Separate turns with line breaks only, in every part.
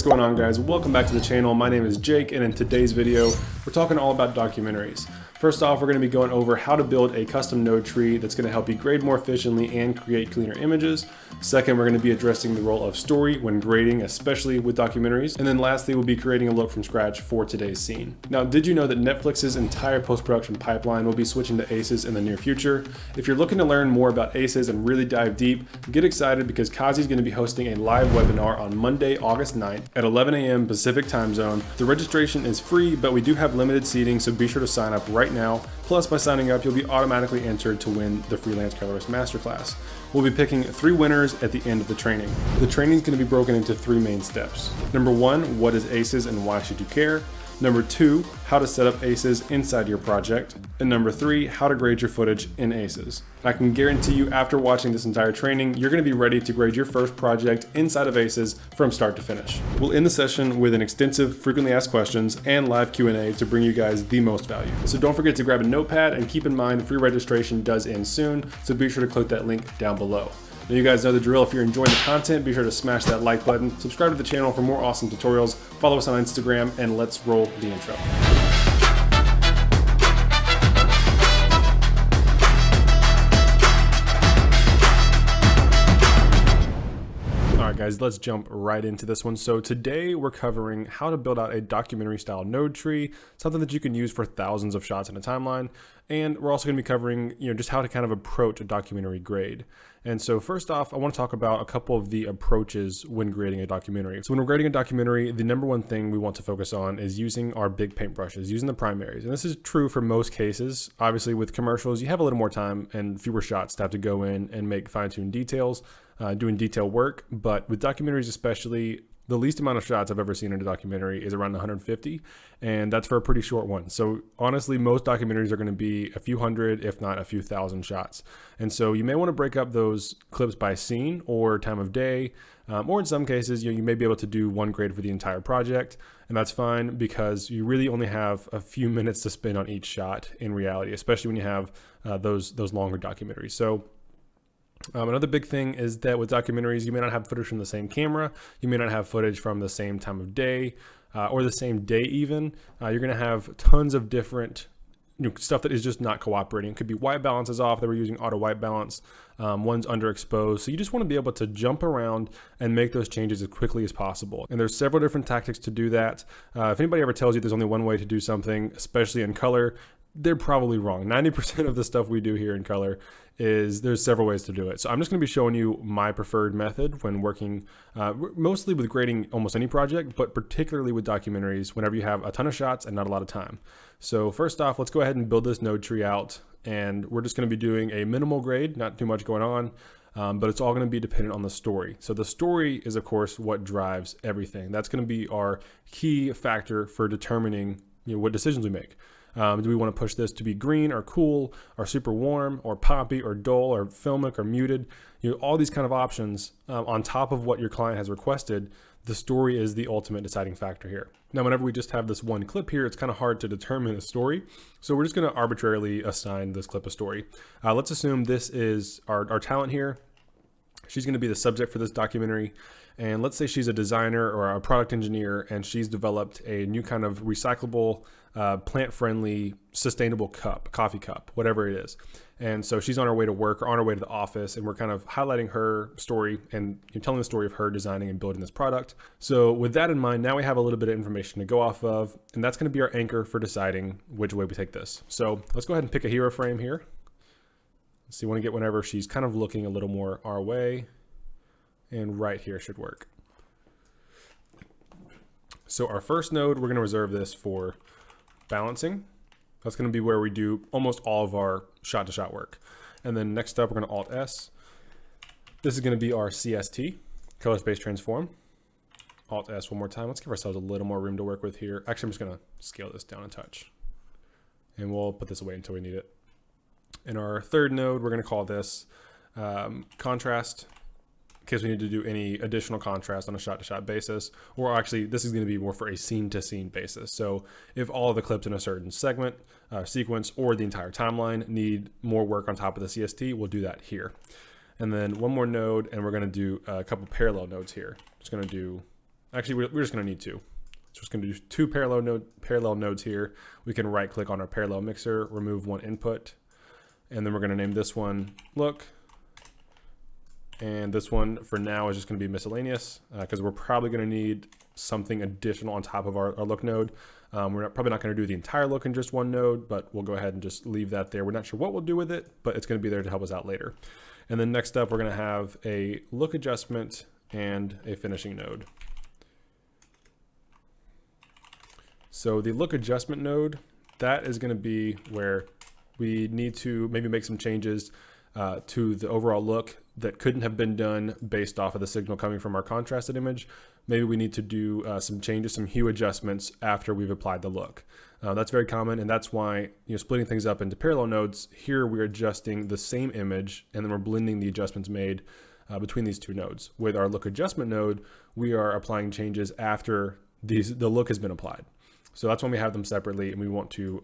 going on, guys? Welcome back to the channel. My name is Jake, and in today's video we're talking all about documentaries. First off, we're going to be going over how to build a custom node tree that's going to help you grade more efficiently and create cleaner images. Second, we're going to be addressing the role of story when grading, especially with documentaries. And then lastly, we'll be creating a look from scratch for today's scene. Now, did you know that Netflix's entire post-production pipeline will be switching to ACES in the near future? If you're looking to learn more about ACES and really dive deep, get excited because Qazi is going to be hosting a live webinar on Monday, August 9th at 11 a.m. Pacific time zone. The registration is free, but we do have limited seating, so be sure to sign up right now. Plus, by signing up, you'll be automatically entered to win the Freelance Colorist Masterclass. We'll be picking 3 winners at the end of the training. The training is going to be broken into 3 main steps. Number 1, what is ACES and why should you care? Number 2, how to set up ACES inside your project. And number 3, how to grade your footage in ACES. I can guarantee you after watching this entire training, you're going to be ready to grade your first project inside of ACES from start to finish. We'll end the session with an extensive frequently asked questions and live Q&A to bring you guys the most value. So don't forget to grab a notepad and keep in mind free registration does end soon, so be sure to click that link down below. Now you guys know the drill. If you're enjoying the content, be sure to smash that like button, subscribe to the channel for more awesome tutorials, follow us on Instagram, and let's roll the intro. Alright guys, let's jump right into this one. So today we're covering how to build out a documentary style node tree, something that you can use for thousands of shots in a timeline. And we're also going to be covering, just how to kind of approach a documentary grade. And so first off, I want to talk about a couple of the approaches when grading a documentary. So when we're grading a documentary, the number one thing we want to focus on is using our big paintbrushes, using the primaries. And this is true for most cases. Obviously with commercials, you have a little more time and fewer shots to have to go in and make fine-tuned details, doing detail work. But with documentaries especially, the least amount of shots I've ever seen in a documentary is around 150, and that's for a pretty short one. So honestly, most documentaries are going to be a few hundred, if not a few thousand shots. And so you may want to break up those clips by scene or time of day, or in some cases, you may be able to do one grade for the entire project, and that's fine because you really only have a few minutes to spend on each shot in reality, especially when you have those longer documentaries. So another big thing is that with documentaries, you may not have footage from the same camera. You may not have footage from the same time of day or the same day even. You're going to have tons of different stuff that is just not cooperating. It could be white balance is off. They were using auto white balance. One's underexposed. So you just want to be able to jump around and make those changes as quickly as possible. And there's several different tactics to do that. If anybody ever tells you there's only one way to do something, especially in color, they're probably wrong. 90% of the stuff we do here in color is there's several ways to do it. So I'm just going to be showing you my preferred method when working mostly with grading almost any project, but particularly with documentaries whenever you have a ton of shots and not a lot of time. So first off, let's go ahead and build this node tree out, and we're just going to be doing a minimal grade, not too much going on, but it's all going to be dependent on the story. So the story is of course what drives everything. That's going to be our key factor for determining what decisions we make. Do we want to push this to be green or cool or super warm or poppy or dull or filmic or muted? All these kind of options on top of what your client has requested. The story is the ultimate deciding factor here. Now, whenever we just have this one clip here, it's kind of hard to determine a story. So we're just going to arbitrarily assign this clip a story. Let's assume this is our talent here. She's going to be the subject for this documentary. And let's say she's a designer or a product engineer, and she's developed a new kind of recyclable, plant-friendly, sustainable cup, coffee cup, whatever it is. And so she's on her way to work or on her way to the office, and we're kind of highlighting her story and telling the story of her designing and building this product. So with that in mind, now we have a little bit of information to go off of, and that's going to be our anchor for deciding which way we take this. So let's go ahead and pick a hero frame here. So you want to get whenever she's kind of looking a little more our way. And right here should work. So our first node, we're going to reserve this for balancing. That's going to be where we do almost all of our shot-to-shot work. And then next up, we're going to Alt-S. This is going to be our CST, Color Space Transform. Alt-S one more time. Let's give ourselves a little more room to work with here. Actually, I'm just going to scale this down a touch. And we'll put this away until we need it. In our third node, we're going to call this Contrast, in case we need to do any additional contrast on a shot-to-shot basis, or actually this is going to be more for a scene-to-scene basis. So if all of the clips in a certain segment, sequence, or the entire timeline need more work on top of the CST, we'll do that here. And then one more node, and we're going to do a couple parallel nodes here. Just going to do Actually, we're just going to need two. So we're just going to do two parallel nodes here. We can right click on our parallel mixer, remove one input, and then we're going to name this one look. And this one for now is just going to be miscellaneous because we're probably going to need something additional on top of our look node. We're probably not going to do the entire look in just one node, but we'll go ahead and just leave that there. We're not sure what we'll do with it, but it's going to be there to help us out later. And then next up, we're going to have a look adjustment and a finishing node. So the look adjustment node, that is going to be where we need to maybe make some changes to the overall look that couldn't have been done based off of the signal coming from our contrasted image. Maybe we need to do some changes, some hue adjustments after we've applied the look. That's very common, and that's why, splitting things up into parallel nodes, here we're adjusting the same image, and then we're blending the adjustments made between these two nodes. With our look adjustment node, we are applying changes after the look has been applied. So that's when we have them separately, and we want to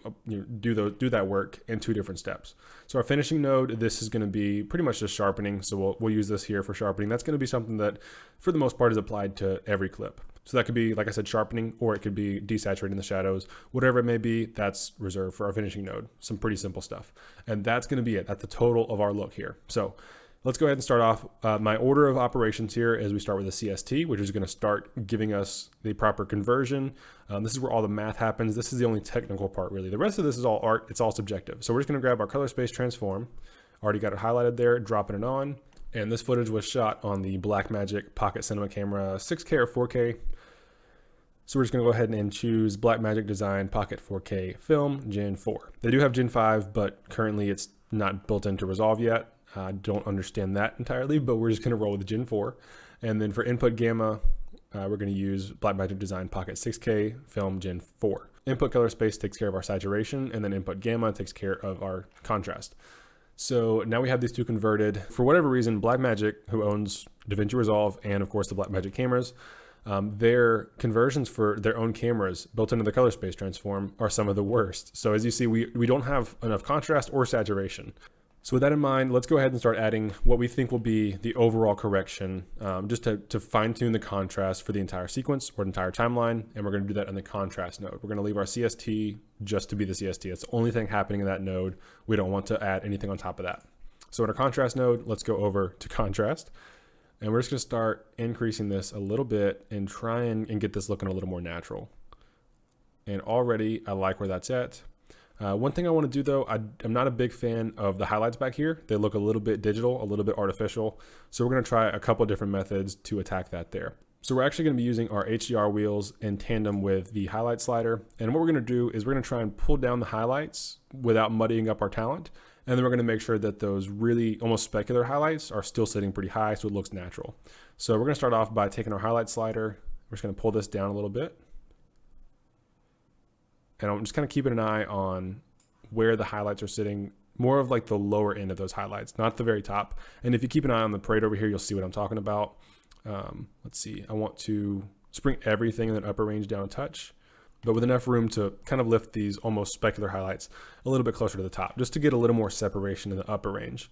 do that work in two different steps. So our finishing node, this is going to be pretty much just sharpening. So we'll use this here for sharpening. That's going to be something that, for the most part, is applied to every clip. So that could be, like I said, sharpening, or it could be desaturating the shadows. Whatever it may be, that's reserved for our finishing node. Some pretty simple stuff. And that's going to be it. That's the total of our look here. So let's go ahead and start off. My order of operations here is we start with a CST, which is going to start giving us the proper conversion. This is where all the math happens. This is the only technical part, really. The rest of this is all art. It's all subjective. So we're just going to grab our color space transform. Already got it highlighted there, dropping it on. And this footage was shot on the Blackmagic Pocket Cinema Camera 6K or 4K. So we're just going to go ahead and choose Blackmagic Design Pocket 4K Film Gen 4. They do have Gen 5, but currently it's not built into Resolve yet. I don't understand that entirely, but we're just going to roll with Gen 4. And then for input gamma, we're going to use Blackmagic Design Pocket 6K Film Gen 4. Input color space takes care of our saturation, and then input gamma takes care of our contrast. So now we have these two converted. For whatever reason, Blackmagic, who owns DaVinci Resolve and of course the Blackmagic cameras, their conversions for their own cameras built into the color space transform are some of the worst. So as you see, we don't have enough contrast or saturation. So with that in mind, let's go ahead and start adding what we think will be the overall correction, just to fine tune the contrast for the entire sequence or the entire timeline. And we're going to do that in the contrast node. We're going to leave our CST just to be the CST. That's the only thing happening in that node. We don't want to add anything on top of that. So in our contrast node, let's go over to contrast. And we're just going to start increasing this a little bit and try and get this looking a little more natural. And already I like where that's at. One thing I want to do though, I'm not a big fan of the highlights back here. They look a little bit digital, a little bit artificial. So we're going to try a couple different methods to attack that there. So we're actually going to be using our HDR wheels in tandem with the highlight slider. And what we're going to do is we're going to try and pull down the highlights without muddying up our talent. And then we're going to make sure that those really almost specular highlights are still sitting pretty high so it looks natural. So we're going to start off by taking our highlight slider. We're just going to pull this down a little bit. And I'm just kind of keeping an eye on where the highlights are sitting, more of like the lower end of those highlights, not the very top. And if you keep an eye on the parade over here, you'll see what I'm talking about. Let's see, I want to just bring everything in that upper range down a touch, but with enough room to kind of lift these almost specular highlights a little bit closer to the top, just to get a little more separation in the upper range.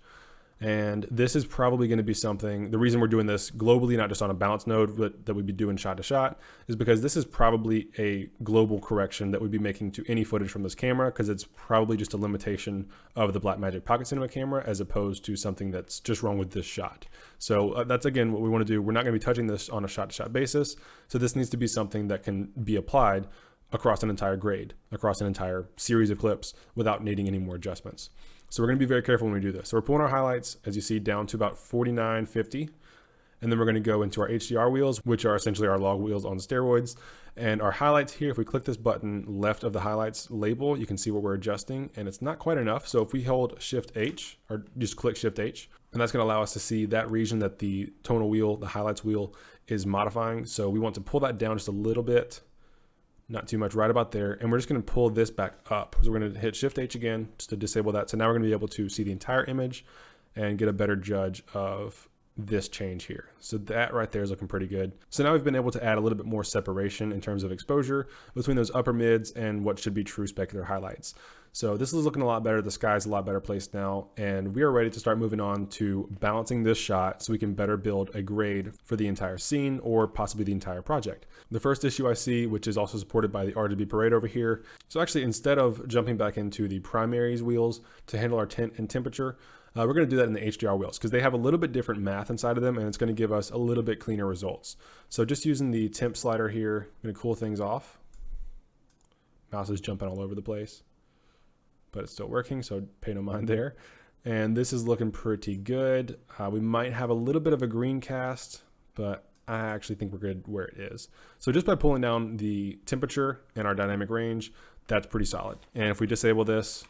And this is probably going to be something, the reason we're doing this globally, not just on a balance node, but that we'd be doing shot to shot, is because this is probably a global correction that we'd be making to any footage from this camera, because it's probably just a limitation of the Blackmagic Pocket Cinema camera as opposed to something that's just wrong with this shot. So that's again what we want to do. We're not going to be touching this on a shot to shot basis. So this needs to be something that can be applied across an entire grade, across an entire series of clips without needing any more adjustments. So we're going to be very careful when we do this. So we're pulling our highlights, as you see, down to about 4950. And then we're going to go into our HDR wheels, which are essentially our log wheels on steroids. And our highlights here, if we click this button left of the highlights label, you can see what we're adjusting. And it's not quite enough. So if we hold Shift H, or just click Shift H, and that's going to allow us to see that region that the tonal wheel, the highlights wheel, is modifying. So we want to pull that down just a little bit. Not too much, right about there. And we're just going to pull this back up. So we're going to hit Shift H again just to disable that. So now we're going to be able to see the entire image and get a better judge of this change here. So that right there is looking pretty good. So now we've been able to add a little bit more separation in terms of exposure between those upper mids and what should be true specular highlights. So this is looking a lot better. The sky's a lot better placed now, and we are ready to start moving on to balancing this shot so we can better build a grade for the entire scene or possibly the entire project. The first issue I see, which is also supported by the RGB Parade over here. So actually, instead of jumping back into the primaries wheels to handle our tint and temperature, we're going to do that in the HDR wheels because they have a little bit different math inside of them, and it's going to give us a little bit cleaner results. So just using the temp slider here, I'm going to cool things off. Mouse is jumping all over the place, but it's still working, so pay no mind there. And this is looking pretty good. We might have a little bit of a green cast, but I actually think we're good where it is. So just by pulling down the temperature and our dynamic range, that's pretty solid. And if we disable this,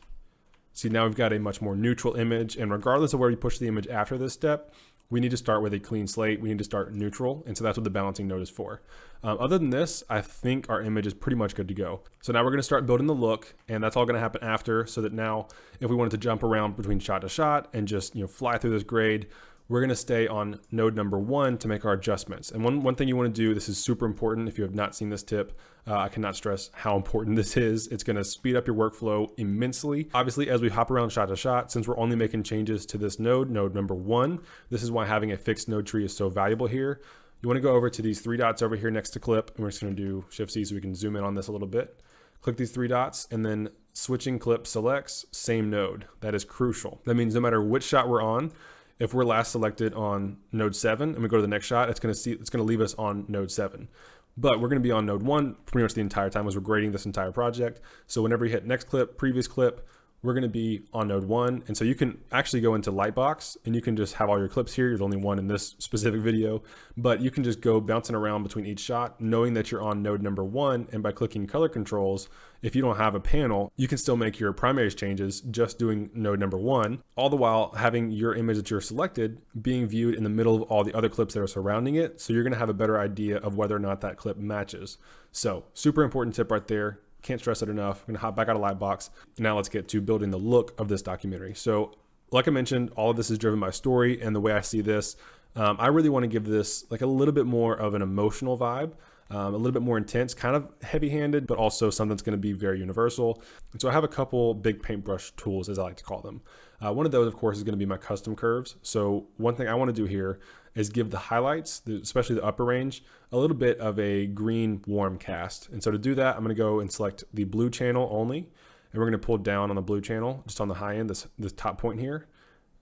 see, now we've got a much more neutral image, and regardless of where we push the image after this step, we need to start with a clean slate. We need to start neutral, and so that's what the balancing node is for. Other than this, I think our image is pretty much good to go. So now we're going to start building the look, and that's all going to happen after, so that now if we wanted to jump around between shot to shot and just fly through this grade, we're going to stay on node number 1 to make our adjustments. And one thing you want to do, this is super important if you have not seen this tip, I cannot stress how important this is. It's going to speed up your workflow immensely. Obviously, as we hop around shot to shot, since we're only making changes to this node number 1, this is why having a fixed node tree is so valuable here. You want to go over to these 3 dots over here next to clip, and we're just going to do Shift C so we can zoom in on this a little bit. Click these 3 dots, and then switching clip selects same node. That is crucial. That means no matter which shot we're on, if we're last selected on node 7 and we go to the next shot, it's going to leave us on node 7. But we're going to be on node 1 pretty much the entire time as we're grading this entire project. So whenever you hit next clip, previous clip, we're going to be on node 1. And so you can actually go into Lightbox and you can just have all your clips here. There's only one in this specific video, but you can just go bouncing around between each shot, knowing that you're on node number 1. And by clicking color controls, if you don't have a panel, you can still make your primaries changes just doing node number 1, all the while having your image that you're selected being viewed in the middle of all the other clips that are surrounding it. So you're going to have a better idea of whether or not that clip matches. So super important tip right there. Can't stress it enough. I'm gonna hop back out of Lightbox. Now let's get to building the look of this documentary. So like I mentioned, all of this is driven by story, and the way I see this, I really want to give this like a little bit more of an emotional vibe, a little bit more intense, kind of heavy-handed, but also something that's going to be very universal. And so I have a couple big paintbrush tools, as I like to call them. One of those, of course, is going to be my custom curves. So one thing I want to do here is give the highlights, especially the upper range, a little bit of a green warm cast. And so to do that, I'm going to go and select the blue channel only, and we're going to pull down on the blue channel, just on the high end, this top point here.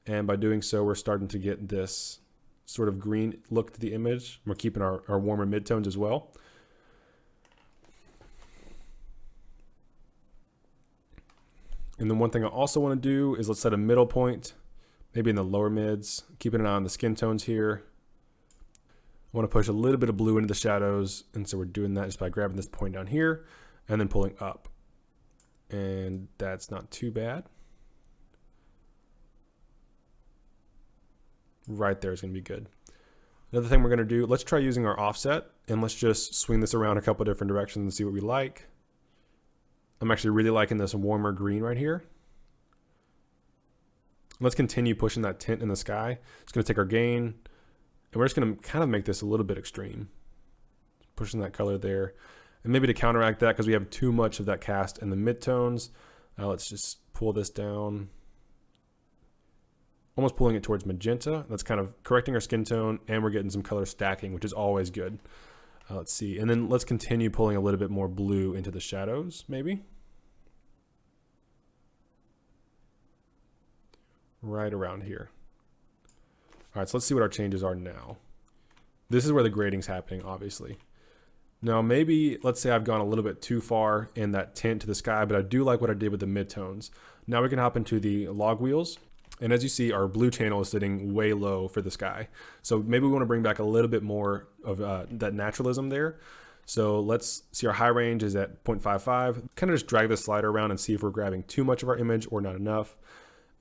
And by doing so, we're starting to get this sort of green look to the image. We're keeping our warmer midtones as well. And then one thing I also want to do is let's set a middle point, maybe in the lower mids, keeping an eye on the skin tones here. I want to push a little bit of blue into the shadows, and so we're doing that just by grabbing this point down here and then pulling up. And that's not too bad. Right there is going to be good. Another thing we're going to do, let's try using our offset, and let's just swing this around a couple different directions and see what we like. I'm actually really liking this warmer green right here. Let's continue pushing that tint in the sky. It's going to take our gain, and we're just going to kind of make this a little bit extreme. Pushing that color there. And maybe to counteract that, because we have too much of that cast in the midtones, let's just pull this down. Almost pulling it towards magenta. That's kind of correcting our skin tone, and we're getting some color stacking, which is always good. Let's see. And then let's continue pulling a little bit more blue into the shadows, maybe. Right around here. All right, so let's see what our changes are now. This is where the grading's happening, obviously. Now, maybe, let's say I've gone a little bit too far in that tint to the sky, but I do like what I did with the midtones. Now we can hop into the log wheels. And as you see, our blue channel is sitting way low for the sky. So maybe we want to bring back a little bit more of that naturalism there. So let's see, our high range is at 0.55. Kind of just drag the slider around and see if we're grabbing too much of our image or not enough.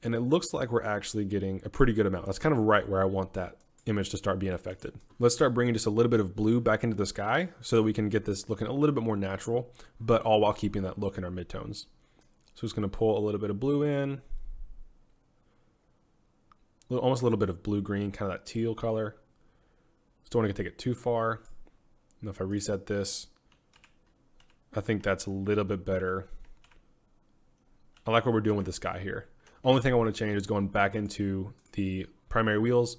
And it looks like we're actually getting a pretty good amount. That's kind of right where I want that image to start being affected. Let's start bringing just a little bit of blue back into the sky so that we can get this looking a little bit more natural, but all while keeping that look in our midtones. So just going to pull a little bit of blue in. Almost a little bit of blue-green, kind of that teal color. Just don't want to take it too far. And if I reset this, I think that's a little bit better I like what we're doing with the sky here. Only thing I want to change is going back into the primary wheels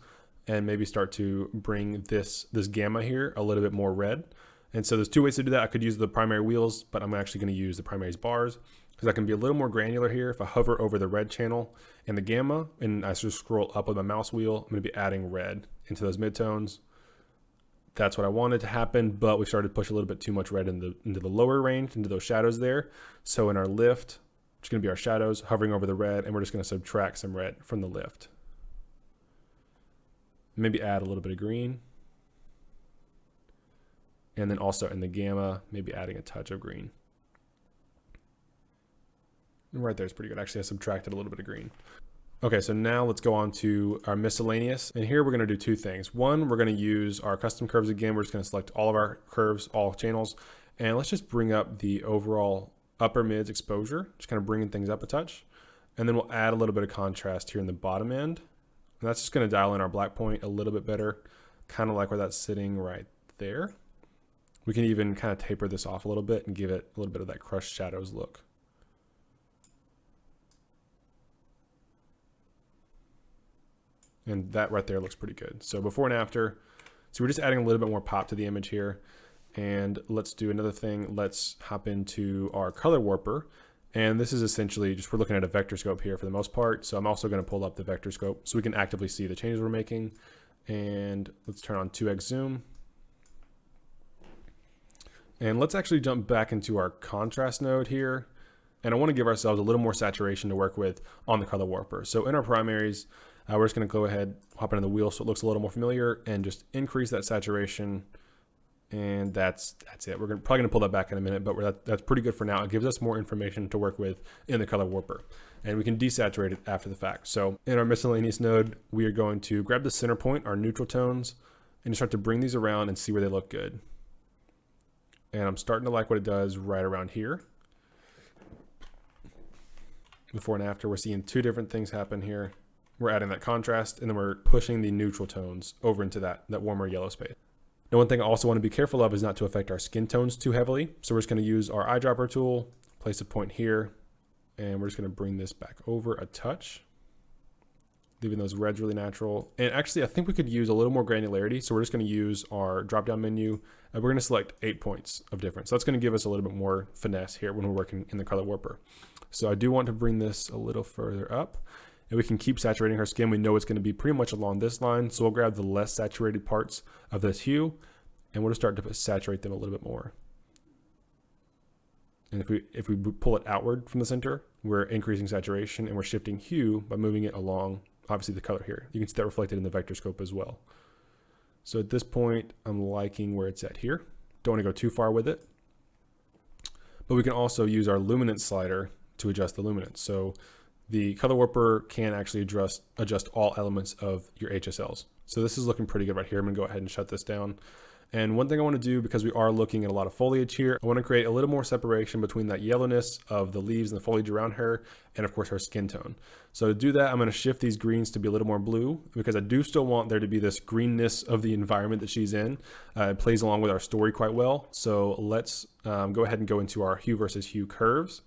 and maybe start to bring this gamma here a little bit more red. And so there's two ways to do that. I could use the primary wheels, but I'm actually going to use the primary's bars because I can be a little more granular here. If I hover over the red channel and the gamma and I just scroll up with my mouse wheel, I'm going to be adding red into those midtones. That's what I wanted to happen, but we started to push a little bit too much red into the lower range, into those shadows there. So in our lift, which is going to be our shadows, hovering over the red, and we're just going to subtract some red from the lift. Maybe add a little bit of green. And then also in the gamma, maybe adding a touch of green. And right there is pretty good. Actually, I subtracted a little bit of green. Okay, so now let's go on to our miscellaneous. And here we're going to do two things. One, we're going to use our custom curves again. We're just going to select all of our curves, all channels. And let's just bring up the overall upper mids exposure, just kind of bringing things up a touch. And then we'll add a little bit of contrast here in the bottom end. And that's just going to dial in our black point a little bit better, kind of like where that's sitting right there. We can even kind of taper this off a little bit and give it a little bit of that crushed shadows look. And that right there looks pretty good. So before and after, so we're just adding a little bit more pop to the image here. And let's do another thing. Let's hop into our color warper. And this is essentially just, we're looking at a vector scope here for the most part. So I'm also going to pull up the vector scope so we can actively see the changes we're making. And let's turn on 2x zoom. And let's actually jump back into our contrast node here. And I want to give ourselves a little more saturation to work with on the color warper. So in our primaries, we're just going to go ahead, hop into the wheel so it looks a little more familiar and just increase that saturation. And that's it. We're probably going to pull that back in a minute, but that's pretty good for now. It gives us more information to work with in the color warper. And we can desaturate it after the fact. So in our miscellaneous node, we are going to grab the center point, our neutral tones, and start to bring these around and see where they look good. And I'm starting to like what it does right around here. Before and after, we're seeing two different things happen here. We're adding that contrast, and then we're pushing the neutral tones over into that warmer yellow space. Now, one thing I also want to be careful of is not to affect our skin tones too heavily. So we're just going to use our eyedropper tool, place a point here, and we're just going to bring this back over a touch, leaving those reds really natural. And actually, I think we could use a little more granularity. So we're just going to use our drop-down menu, and we're going to select 8 points of difference. So that's going to give us a little bit more finesse here when we're working in the color warper. So I do want to bring this a little further up. And we can keep saturating her skin. We know it's going to be pretty much along this line. So we'll grab the less saturated parts of this hue and we'll just start to saturate them a little bit more. And if we pull it outward from the center, we're increasing saturation and we're shifting hue by moving it along, obviously the color here. You can see that reflected in the vector scope as well. So at this point, I'm liking where it's at here. Don't want to go too far with it. But we can also use our luminance slider to adjust the luminance. So the color warper can actually adjust all elements of your HSLs. So this is looking pretty good right here. I'm gonna go ahead and shut this down. And one thing I want to do, because we are looking at a lot of foliage here, I want to create a little more separation between that yellowness of the leaves and the foliage around her, and of course her skin tone. So to do that, I'm going to shift these greens to be a little more blue, because I do still want there to be this greenness of the environment that she's in. It plays along with our story quite well. So let's go ahead and go into our hue versus hue curves.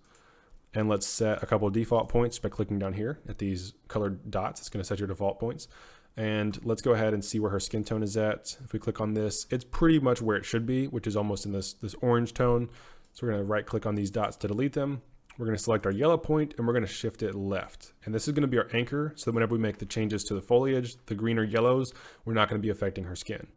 And let's set a couple of default points by clicking down here at these colored dots. It's going to set your default points. And let's go ahead and see where her skin tone is at. If we click on this, it's pretty much where it should be, which is almost in this orange tone. So we're going to right click on these dots to delete them. We're going to select our yellow point and we're going to shift it left. And this is going to be our anchor. So that whenever we make the changes to the foliage, the green or yellows, we're not going to be affecting her skin.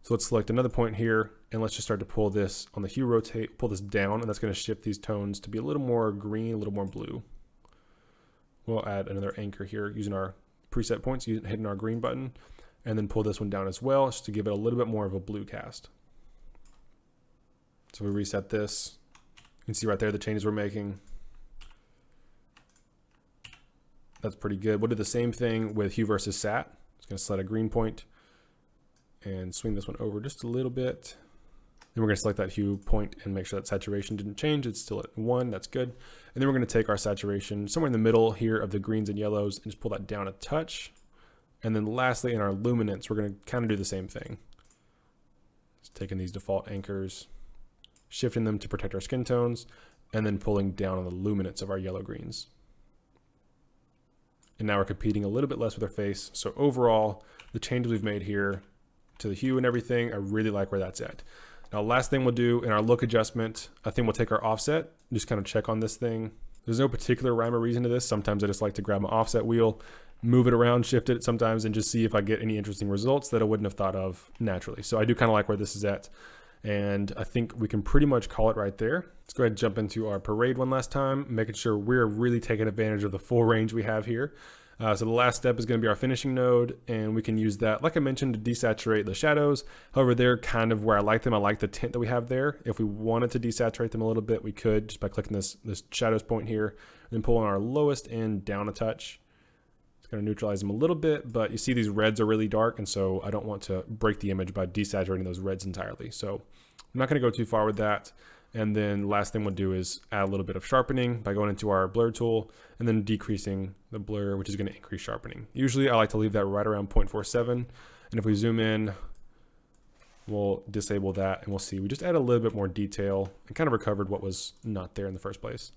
So let's select another point here and let's just start to pull this on the hue rotate, pull this down, and that's going to shift these tones to be a little more green, a little more blue. We'll add another anchor here using our preset points, hitting our green button, and then pull this one down as well just to give it a little bit more of a blue cast. So we reset this. You can see right there the changes we're making. That's pretty good. We'll do the same thing with hue versus sat. It's going to select a green point and swing this one over just a little bit. Then we're going to select that hue point and make sure that saturation didn't change. It's still at 1. That's good. And then we're going to take our saturation somewhere in the middle here of the greens and yellows and just pull that down a touch. And then lastly, in our luminance, we're going to kind of do the same thing. Just taking these default anchors, shifting them to protect our skin tones, and then pulling down on the luminance of our yellow greens. and now we're competing a little bit less with our face. So overall, the changes we've made here to the hue and everything, I really like where that's at. Now, last thing we'll do in our look adjustment, I think we'll take our offset, just kind of check on this thing. There's no particular rhyme or reason to this. Sometimes I just like to grab my offset wheel, move it around, shift it sometimes, and just see if I get any interesting results that I wouldn't have thought of naturally. So I do kind of like where this is at. And I think we can pretty much call it right there. Let's go ahead and jump into our parade one last time, making sure we're really taking advantage of the full range we have here. So the last step is going to be our finishing node, and we can use that, like I mentioned, to desaturate the shadows. However, they're kind of where I like them. I like the tint that we have there. If we wanted to desaturate them a little bit, we could just by clicking this shadows point here, and then pulling our lowest end down a touch. It's going to neutralize them a little bit, but you see these reds are really dark, and so I don't want to break the image by desaturating those reds entirely. So I'm not going to go too far with that. And then last thing we'll do is add a little bit of sharpening by going into our blur tool and then decreasing the blur, which is going to increase sharpening. Usually I like to leave that right around 0.47. And if we zoom in, we'll disable that and we'll see we just add a little bit more detail and kind of recovered what was not there in the first place.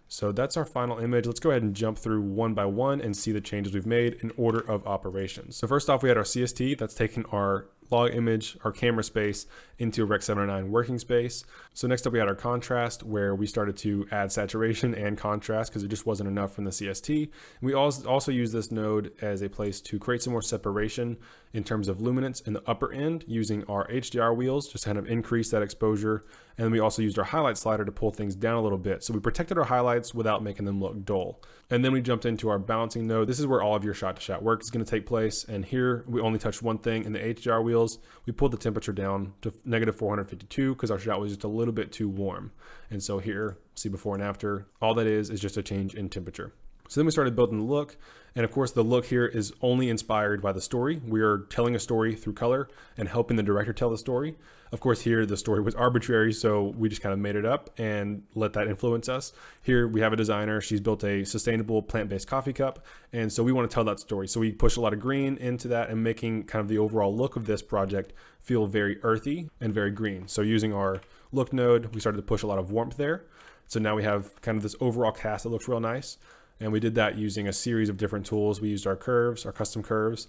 So that's our final image. Let's go ahead and jump through one by one and see the changes we've made in order of operations. So first off, we had our CST that's taken our log image, our camera space, into a Rec. 709 working space. So next up we had our contrast, where we started to add saturation and contrast because it just wasn't enough from the CST. We also use this node as a place to create some more separation in terms of luminance in the upper end using our HDR wheels, just to kind of increase that exposure. And then we also used our highlight slider to pull things down a little bit. So we protected our highlights without making them look dull. And then we jumped into our balancing node. This is where all of your shot-to-shot work is going to take place. And here we only touched one thing in the HDR wheels. We pulled the temperature down to negative 452 because our shot was just a little bit too warm. And so here, see before and after, all that is just a change in temperature. So then we started building the look. And of course, the look here is only inspired by the story. We are telling a story through color and helping the director tell the story. Of course, here the story was arbitrary, so we just kind of made it up and let that influence us. Here we have a designer. She's built a sustainable plant-based coffee cup, and so we want to tell that story. So we push a lot of green into that and making kind of the overall look of this project feel very earthy and very green. So using our look node, we started to push a lot of warmth there. So now we have kind of this overall cast that looks real nice. And we did that using a series of different tools. We used our curves, our custom curves.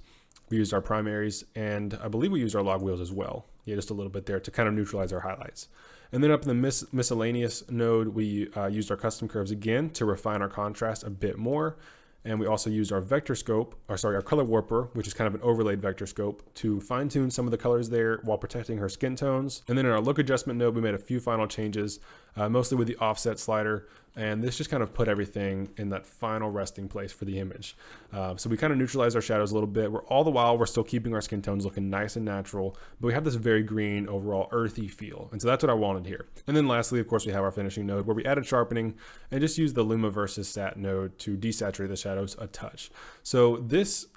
We used our primaries, and I believe we used our log wheels as well. Yeah, just a little bit there to kind of neutralize our highlights. And then up in the miscellaneous node, we used our custom curves again to refine our contrast a bit more. And we also used our vector scope, our color warper, which is kind of an overlaid vector scope, to fine tune some of the colors there while protecting her skin tones. And then in our look adjustment node, we made a few final changes, mostly with the offset slider. And this just kind of put everything in that final resting place for the image. So we kind of neutralized our shadows a little bit. All the while, we're still keeping our skin tones looking nice and natural, but we have this very green, overall earthy feel. And so that's what I wanted here. And then lastly, of course, we have our finishing node where we added sharpening and just used the Luma versus Sat node to desaturate the shadows a touch. So this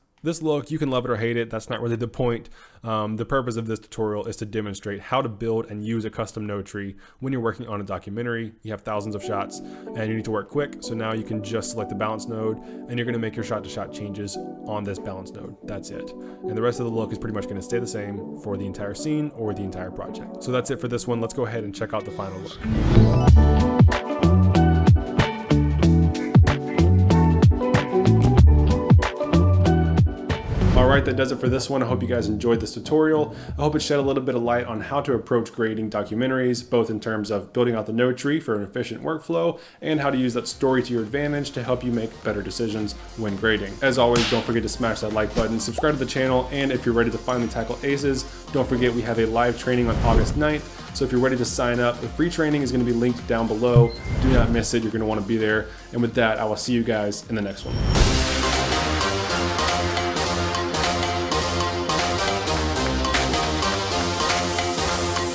look, you can love it or hate it. That's not really the point. The purpose of this tutorial is to demonstrate how to build and use a custom node tree when you're working on a documentary. You have thousands of shots and you need to work quick. So now you can just select the balance node and you're going to make your shot-to-shot changes on this balance node. That's it. And the rest of the look is pretty much going to stay the same for the entire scene or the entire project. So that's it for this one. Let's go ahead and check out the final look. Alright, that does it for this one. I hope you guys enjoyed this tutorial. I hope it shed a little bit of light on how to approach grading documentaries, both in terms of building out the node tree for an efficient workflow and how to use that story to your advantage to help you make better decisions when grading. As always, don't forget to smash that like button, subscribe to the channel, and if you're ready to finally tackle aces, don't forget we have a live training on August 9th. So if you're ready to sign up, the free training is going to be linked down below. Do not miss it. You're going to want to be there. And with that, I will see you guys in the next one.